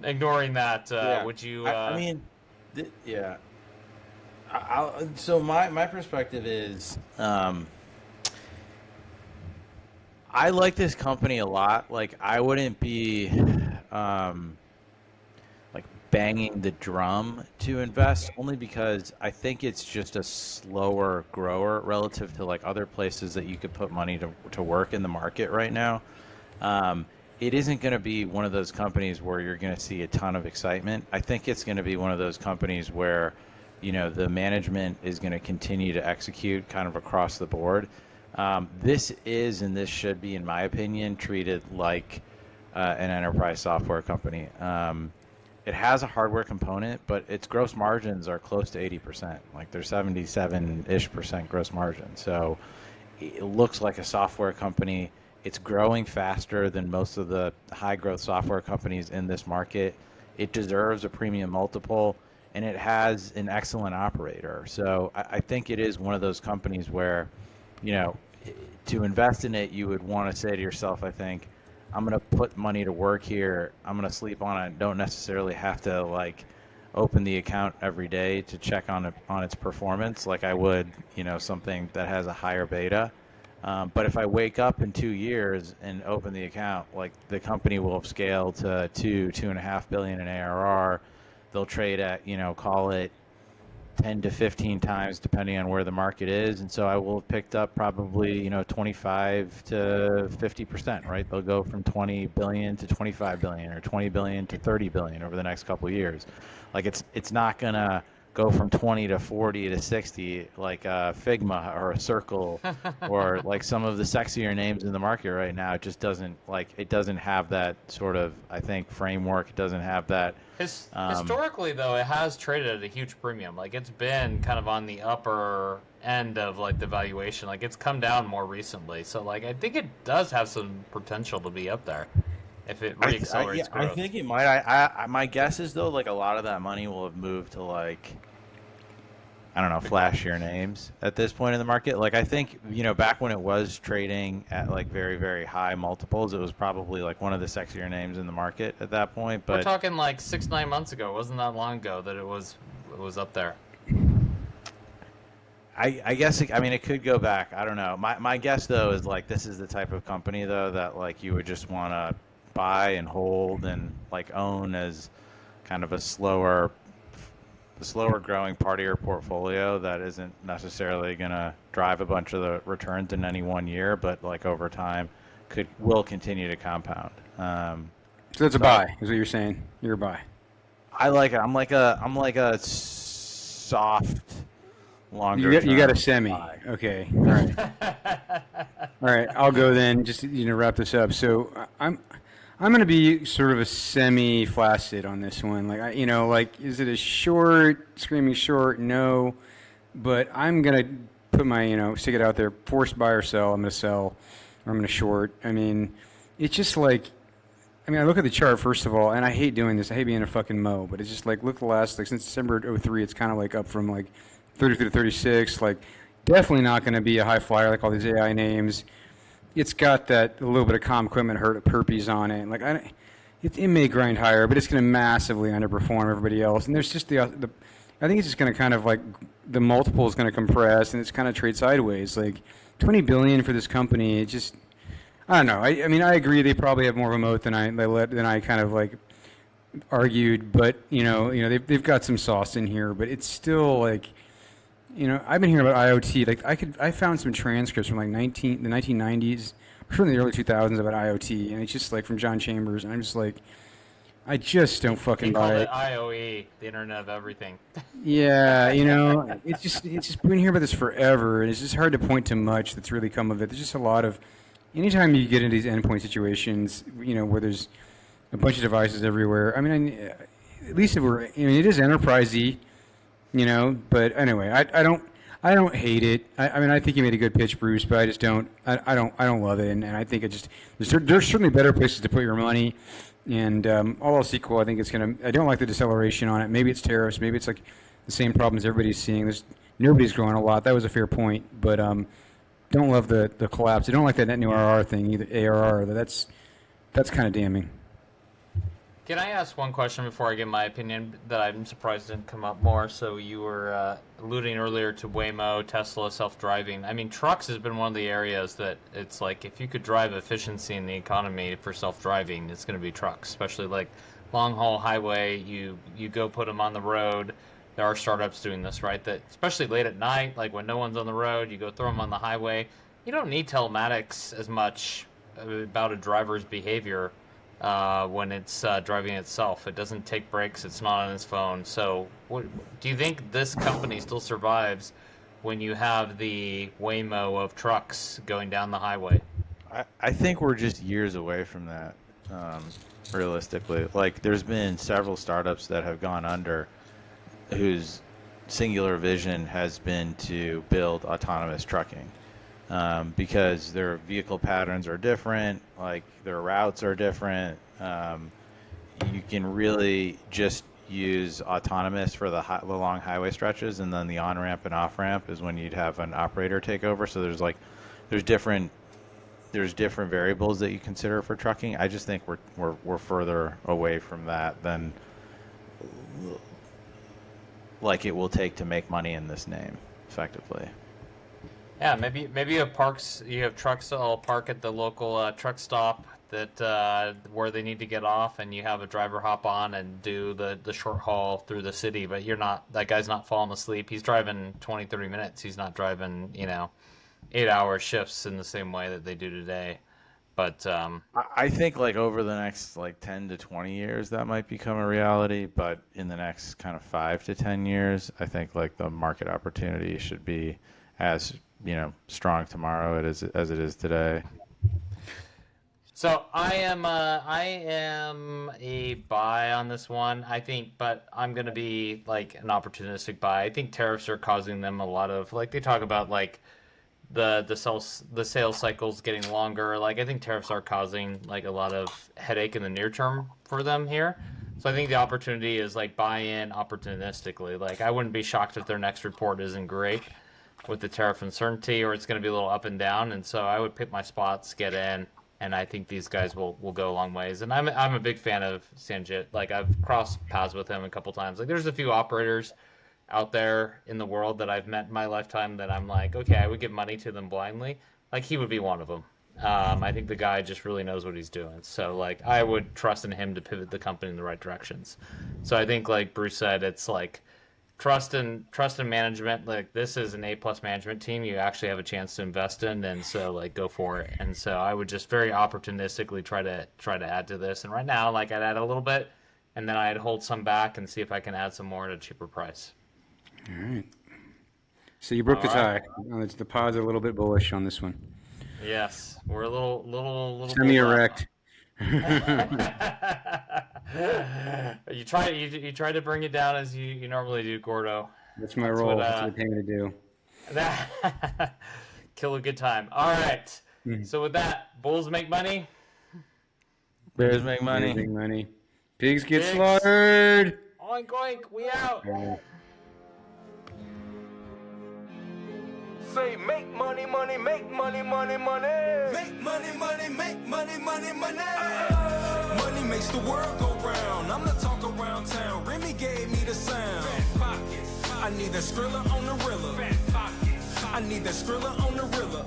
ignoring that, would you? Yeah. So my perspective is, I like this company a lot. Like, I wouldn't be like banging the drum to invest, only because I think it's just a slower grower relative to like other places that you could put money to work in the market right now. It isn't going to be one of those companies where you're going to see a ton of excitement. I think it's going to be one of those companies where the management is going to continue to execute kind of across the board. This is, and this should be, in my opinion, treated like an enterprise software company. It has a hardware component, but its gross margins are close to 80%. Like, they're 77-ish% gross margin. So it looks like a software company. It's growing faster than most of the high growth software companies in this market. It deserves a premium multiple, and it has an excellent operator. So I think it is one of those companies where, to invest in it, you would want to say to yourself, I think, I'm going to put money to work here. I'm going to sleep on it. Don't necessarily have to like open the account every day to check on its performance like I would, something that has a higher beta. But if I wake up in 2 years and open the account, like the company will have scaled to 2.5 billion in ARR. They'll trade at, call it 10 to 15 times depending on where the market is. And so I will have picked up probably, 25 to 50%, right? They'll go from 20 billion to 25 billion or 20 billion to 30 billion over the next couple of years. Like it's not going to go from 20 to 40 to 60 like a Figma or a Circle or like some of the sexier names in the market right now. It just doesn't have that sort of, I think, framework. It doesn't have that. Historically, though, it has traded at a huge premium. Like, it's been kind of on the upper end of, like, the valuation. Like, it's come down more recently. So, like, I think it does have some potential to be up there if it re-accelerates growth. I think it might. I my guess is, though, like, a lot of that money will have moved to, like, I don't know, flashier names at this point in the market. Like, I think, back when it was trading at, like, very, very high multiples, it was probably, like, one of the sexier names in the market at that point. But we're talking, like, 6-9 months ago. It wasn't that long ago that it was up there. I guess, it could go back. I don't know. My guess, though, is, like, this is the type of company, though, that, like, you would just want to buy and hold and, like, own as kind of a slower growing part of your portfolio that isn't necessarily going to drive a bunch of the returns in any one year, but like over time will continue to compound. So that's a buy, is what you're saying. You're a buy. I like it. I'm like a soft, longer. You got a semi. Buy. Okay. All right. All right. I'll go then. Just wrap this up. So I'm going to be sort of a semi-flaccid on this one. Like, is it a short, screaming short? No. But I'm going to put my, stick it out there, forced buy or sell. I'm going to sell or I'm going to short. It's just like, I look at the chart, first of all, and I hate doing this. I hate being a fucking mo, but it's just like, look at the last, like, since December of 03, it's kind of like up from like 33 to 36. Like, definitely not going to be a high flyer like all these AI names. It's got that a little bit of comm equipment herpes on it. Like, it may grind higher, but it's going to massively underperform everybody else. And there's just I think it's just going to kind of like the multiple is going to compress and it's kind of trade sideways. Like 20 billion for this company, it just, I don't know. I agree they probably have more of a moat than I kind of like argued, but they've got some sauce in here, but it's still like. I've been hearing about IoT. Like I found some transcripts from like the 1990s, or from the early 2000s about IoT, and it's just like from John Chambers, and I'm just like, I just don't fucking buy it. IOE, the Internet of Everything. Yeah, it's just we've been hearing about this forever, and it's just hard to point to much that's really come of it. There's just a lot of, anytime you get into these endpoint situations, where there's a bunch of devices everywhere. At least if it is enterprise-y. But anyway, I don't hate it. I think you made a good pitch, Bruce, but I just don't. I don't love it, and I think there's certainly better places to put your money, and all else equal, I think it's gonna. I don't like the deceleration on it. Maybe it's tariffs. Maybe it's like the same problems everybody's seeing. Nobody's growing a lot. That was a fair point, but don't love the collapse. I don't like that net new ARR thing either. ARR. That's kind of damning. Can I ask one question before I give my opinion that I'm surprised didn't come up more? So you were alluding earlier to Waymo, Tesla, self-driving. Trucks has been one of the areas that it's like if you could drive efficiency in the economy for self-driving, it's going to be trucks, especially like long-haul highway. You go put them on the road. There are startups doing this, right? That especially late at night, like when no one's on the road, you go throw them on the highway. You don't need telematics as much about a driver's behavior. When it's driving itself. It doesn't take breaks. It's not on its phone. So do you think this company still survives when you have the Waymo of trucks going down the highway? I think we're just years away from that, realistically. Like, there's been several startups that have gone under whose singular vision has been to build autonomous trucking. Because their vehicle patterns are different, like their routes are different. You can really just use autonomous for the long highway stretches, and then the on-ramp and off-ramp is when you'd have an operator take over. So there's different variables that you consider for trucking. I just think we're further away from that than like it will take to make money in this name effectively. Yeah, maybe you have trucks all park at the local truck stop that where they need to get off, and you have a driver hop on and do the short haul through the city. But that guy's not falling asleep. He's driving 20, 30 minutes. He's not driving 8-hour shifts in the same way that they do today. But I think like over the next like 10 to 20 years that might become a reality, but in the next kind of 5 to 10 years, I think like the market opportunity should be as strong tomorrow as it is today. So I am a buy on this one, I think, but I'm gonna be like an opportunistic buy. I think tariffs are causing them a lot of, like, they talk about like the sales cycles getting longer. Like, I think tariffs are causing like a lot of headache in the near term for them here. So I think the opportunity is like buy in opportunistically. Like, I wouldn't be shocked if their next report isn't great with the tariff uncertainty, or it's going to be a little up and down. And so I would pick my spots, get in, and I think these guys will go a long ways. And I'm a big fan of Sanjit. Like, I've crossed paths with him a couple times. Like, there's a few operators out there in the world that I've met in my lifetime that I'm like, okay, I would give money to them blindly. Like, he would be one of them. I think the guy just really knows what he's doing. So, like, I would trust in him to pivot the company in the right directions. So I think, like Bruce said, it's like trust and management. Like, this is an A+ management team you actually have a chance to invest in, and so like go for it. And so I would just very opportunistically try to add to this. And right now, like, I'd add a little bit, and then I'd hold some back and see if I can add some more at a cheaper price. All right. So you broke the tie. The pod's a little bit bullish on this one. Yes, we're a little Semi-erect. You try to bring it down as you normally do, Gordo. That's my role. That's what they pay me to do. Kill a good time. All right. So with that, bulls make money. Bears make money. Bears make money. Pigs get slaughtered. Oink oink. We out. Say make money, money, make money, money, money. Make money, money, make money, money, money. Money makes the world go round. I'm the talk around town. Remy gave me the sound. I need that Skrilla on the Rilla. I need that Skrilla on the Rilla.